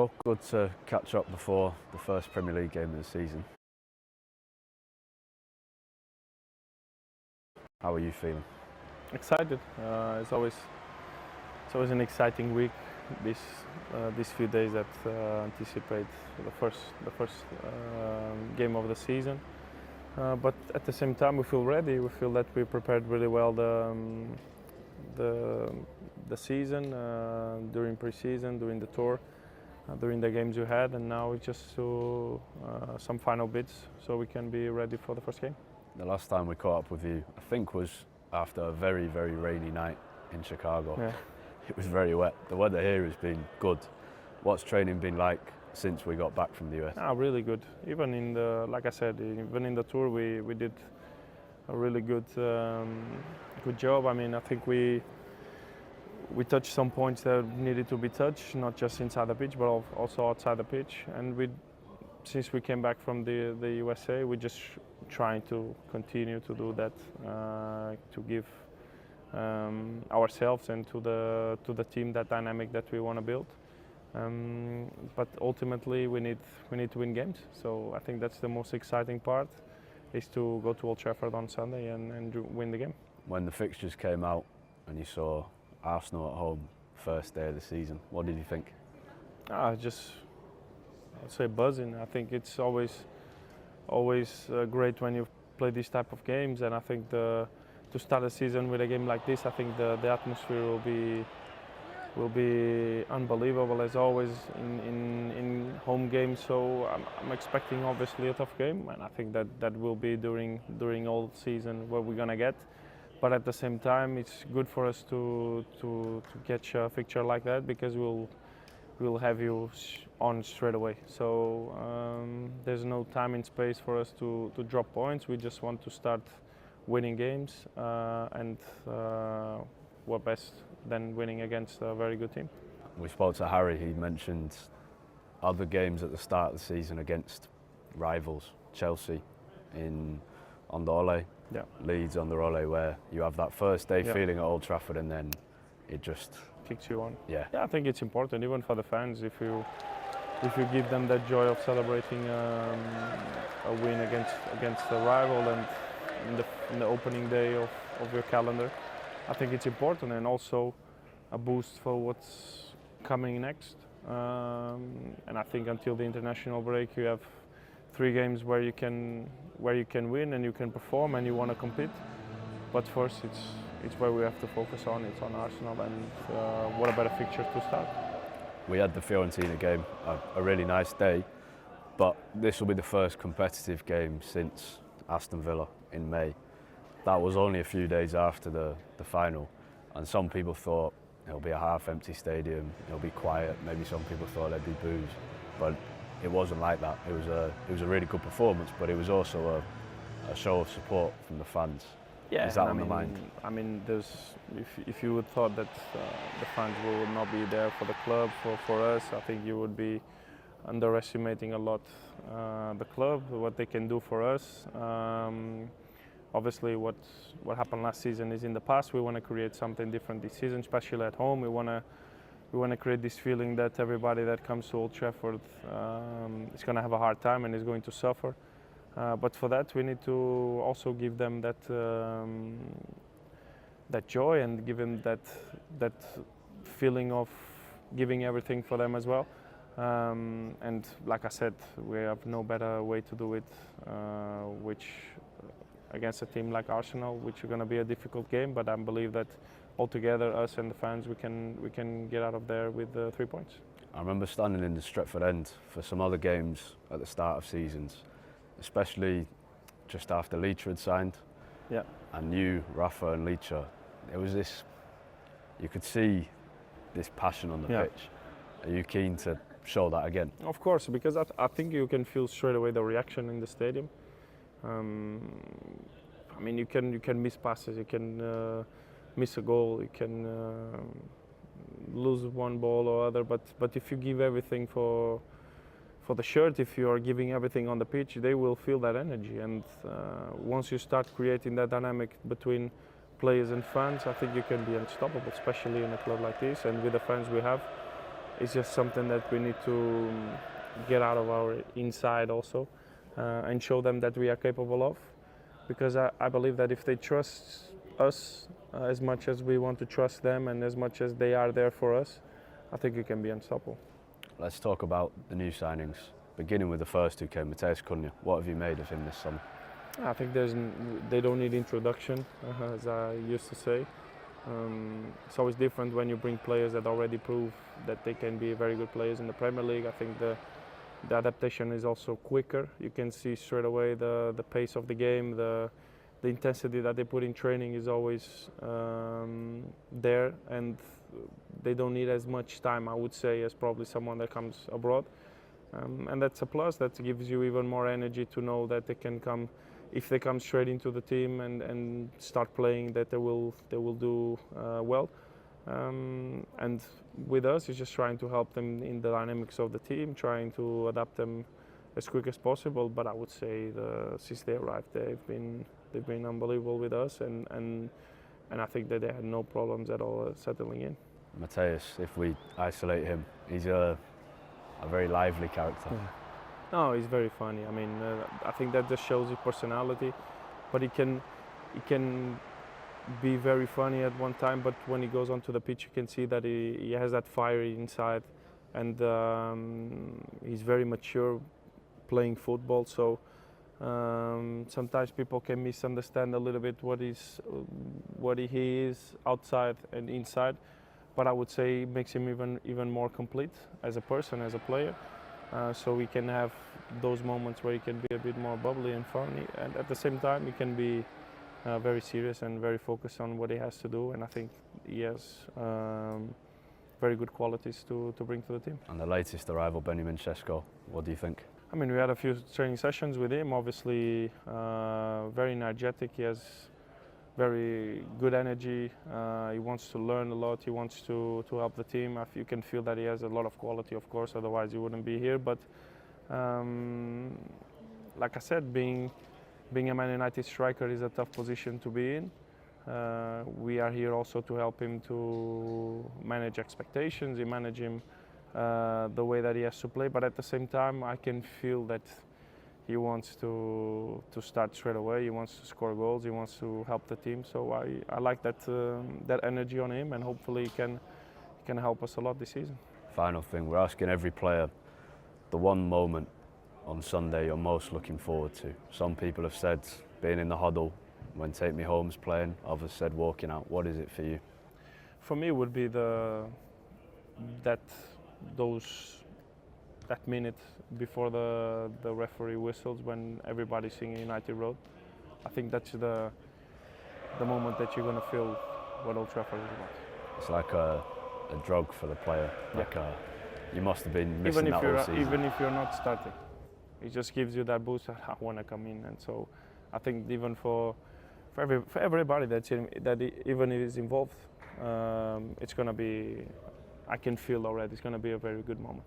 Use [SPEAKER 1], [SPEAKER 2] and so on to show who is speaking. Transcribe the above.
[SPEAKER 1] Diogo, good to catch up before the first Premier League game of the season. How are you feeling?
[SPEAKER 2] Excited. It's always an exciting week. These few days that anticipate the first game of the season. But at the same time, we feel ready. We feel that we prepared really well the season during pre-season, during the tour, during the games we had, and now it's just some final bits so we can be ready for the first game.
[SPEAKER 1] The last time we caught up with you, I think, was after a very, very rainy night in Chicago.
[SPEAKER 2] Yeah.
[SPEAKER 1] It was very wet. The weather here has been good. What's training been like since we got back from the US?
[SPEAKER 2] Really good. Even like I said, even in the tour, we did a really good job. I mean, I think we touched some points that needed to be touched, not just inside the pitch, but also outside the pitch. And since we came back from the USA, we're just trying to continue to do that, to give ourselves and to the team that dynamic that we want to build. But ultimately, we need to win games. So I think that's the most exciting part, is to go to Old Trafford on Sunday and win the game.
[SPEAKER 1] When the fixtures came out and you saw Arsenal at home, first day of the season, what did you think?
[SPEAKER 2] I'd say buzzing. I think it's always great when you play these type of games, and I think to start the season with a game like this, I think the atmosphere will be unbelievable as always in home games. So I'm expecting obviously a tough game, and I think that will be during all season what we're gonna get. But at the same time, it's good for us to catch a fixture like that, because we'll have you on straight away. So there's no time and space for us to drop points. We just want to start winning games, and what best than winning against a very good team.
[SPEAKER 1] We spoke to Harry. He mentioned other games at the start of the season against rivals, Chelsea on the Ole,
[SPEAKER 2] Yeah.
[SPEAKER 1] Leeds on the Ole, where you have that first day
[SPEAKER 2] Yeah.
[SPEAKER 1] feeling at Old Trafford and then it just
[SPEAKER 2] Kicks you on.
[SPEAKER 1] Yeah.
[SPEAKER 2] I think it's important even for the fans, if you give them that joy of celebrating a win against a rival, and in the opening day of your calendar. I think it's important, and also a boost for what's coming next. And I think until the international break, you have 3 games where you can win and you can perform and you want to compete. But first, it's where we have to focus on. It's on Arsenal, and what a better fixture to start.
[SPEAKER 1] We had the Fiorentina game, a really nice day, but this will be the first competitive game since Aston Villa in May. That was only a few days after the final, and some people thought it'll be a half-empty stadium, it'll be quiet. Maybe some people thought there'd be boos, but it wasn't like that. It was a really good performance, but it was also a show of support from the fans.
[SPEAKER 2] Yeah,
[SPEAKER 1] is that on the mind?
[SPEAKER 2] I mean, if you would thought that the fans will not be there for the club, for us, I think you would be underestimating a lot the club, what they can do for us. Obviously, what happened last season is in the past. We want to create something different this season, especially at home. We want to create this feeling that everybody that comes to Old Trafford is going to have a hard time and is going to suffer. But for that, we need to also give them that joy and give them that feeling of giving everything for them as well. And like I said, we have no better way to do it, which against a team like Arsenal, which is going to be a difficult game. But I believe that altogether, us and the fans, we can get out of there with 3 points.
[SPEAKER 1] I remember standing in the Stretford end for some other games at the start of seasons, especially just after Leitcher had signed.
[SPEAKER 2] Yeah.
[SPEAKER 1] And you, Rafa and Leitcher, there was this, you could see this passion on the pitch. Are you keen to show that again?
[SPEAKER 2] Of course, because I think you can feel straight away the reaction in the stadium. I mean, you can miss passes, you can miss a goal, you can lose one ball or other, but if you give everything for the shirt, if you are giving everything on the pitch, they will feel that energy. And once you start creating that dynamic between players and fans, I think you can be unstoppable, especially in a club like this and with the fans we have. it's just something that we need to get out of our inside also, and show them that we are capable of. Because I believe that if they trust us as much as we want to trust them and as much as they are there for us, I think we can be unstoppable.
[SPEAKER 1] Let's talk about the new signings. Beginning with the first who came, Matheus Cunha. What have you made of him this summer?
[SPEAKER 2] I think they don't need introduction, as I used to say. It's always different when you bring players that already prove that they can be very good players in the Premier League. I think the adaptation is also quicker. You can see straight away the pace of the game, the intensity that they put in training is always there, and they don't need as much time, I would say, as probably someone that comes abroad. And that's a plus. That gives you even more energy to know that they can come, if they come straight into the team and start playing, that they will do well. And with us, it's just trying to help them in the dynamics of the team, trying to adapt them as quick as possible. But I would say since they arrived, they've been unbelievable with us, and I think that they had no problems at all settling in.
[SPEAKER 1] Matheus, if we isolate him, he's a very lively character.
[SPEAKER 2] Yeah. No, he's very funny. I mean, I think that just shows his personality. But he can be very funny at one time. But when he goes onto the pitch, you can see that he has that fire inside, and he's very mature playing football. So sometimes people can misunderstand a little bit what he is outside and inside. But I would say it makes him even more complete as a person, as a player. So we can have those moments where he can be a bit more bubbly and funny, and at the same time he can be very serious and very focused on what he has to do. And I think he has very good qualities to bring to the team.
[SPEAKER 1] And the latest arrival, Benjamin Sesko, what do you think?
[SPEAKER 2] I mean, we had a few training sessions with him. Obviously, very energetic. He has very good energy. He wants to learn a lot. He wants to help the team. You can feel that he has a lot of quality, of course, otherwise he wouldn't be here. But like I said, being a Man United striker is a tough position to be in. We are here also to help him to manage expectations, and manage him the way that he has to play. But at the same time, I can feel that he wants to start straight away. He wants to score goals. He wants to help the team. So I like that energy on him, and hopefully he can help us a lot this season.
[SPEAKER 1] Final thing, we're asking every player the one moment on Sunday you're most looking forward to. Some people have said being in the huddle when Take Me Home's playing. Others said walking out. What is it for you?
[SPEAKER 2] For me, it would be that minute before the referee whistles, when everybody's singing United Road. I think that's the moment that you're going to feel what Old Trafford is about.
[SPEAKER 1] It's like a drug for the player.
[SPEAKER 2] Yeah.
[SPEAKER 1] Like you must have been missing that whole season.
[SPEAKER 2] Even if you're not starting, it just gives you that boost. I want to come in, and so I think even for everybody that even is involved, it's going to be. I can feel already. It's going to be a very good moment.